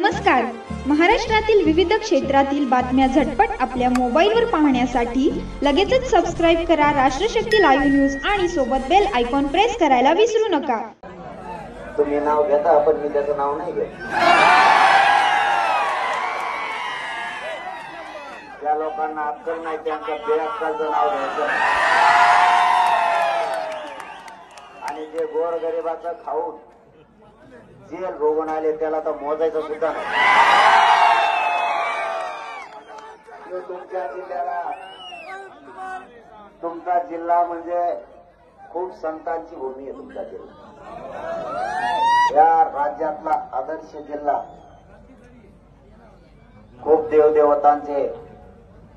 नमस्कार. महाराष्ट्रातील विविध क्षेत्रातील बातम्या झटपट आपल्या मोबाईलवर पाहण्यासाठी लगेचच सबस्क्राइब करा राष्ट्रशक्ती लाईव्ह न्यूज आणि सोबत बेल आयकॉन प्रेस करायला विसरू नका. तुम्ही नाव घेता पण मी त्याचं नाव नाही घेत. ज्या लोकांना अक्कल नाही त्यांच्या बेअक्कलचं नाव घ्यायचं आणि जे गोरगरिबाचं खाऊन जेल भोगून आले त्याला तर मोजायचं सुद्धा नाही. तुमच्या जिल्ह्याला तुमचा जिल्हा म्हणजे खूप संतांची भूमी आहे. तुमचा जिल्हा या राज्यातला आदर्श जिल्हा, खूप देवदेवतांचे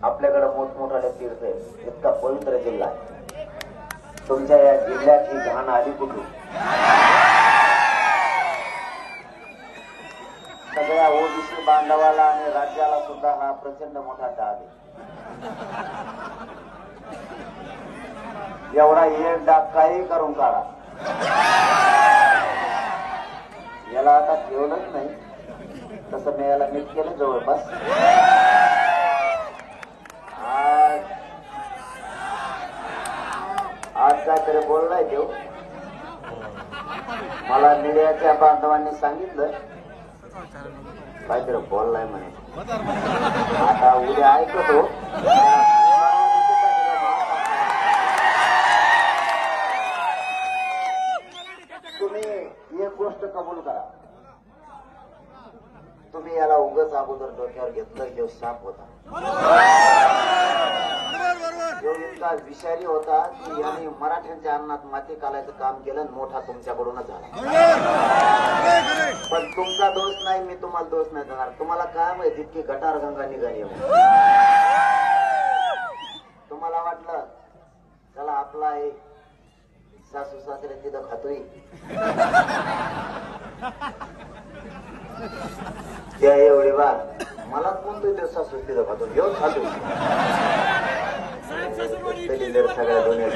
आपल्याकडे मोठमोठाले तीर्थ आहे. इतका पवित्र जिल्हा आहे. तुमच्या या जिल्ह्याची घाण आली कुठून? सगळ्या ओबीसी बांधवाला आणि राज्याला सुद्धा हा प्रचंड मोठा डाग आहे. एवढा एक डाग काही करून काढा, याला आता ठेवलंच नाही. तसं मी याला मीठ केलं जवळपास. आज काहीतरी बोललाय देव. मला मीडियाच्या बांधवांनी सांगितलं काहीतरी बोललाय म्हणे. आता उद्या ऐकतो. तुम्ही एक गोष्ट कबूल करा, तुम्ही याला उगाच अगोदर डोक्यावर घेतलं की साप होता. इतका विषारी होता की याने मराठ्यांच्या अन्नात माती कालायचं काम केलं. मोठा तुमच्याकडूनच झाला. पण तुमचा दोष नाही, मी तुम्हाला दोष नाही देणार. तुम्हाला काय माहिती इतकी गटार गंगा निघाली. तुम्हाला वाटलं चला आपला एक सासू सासरे तिथं खातोय, त्या एवढी बात मला कोणतोय ते सासू तिथं खातो घेऊन खातो. सगळ्या दुनिया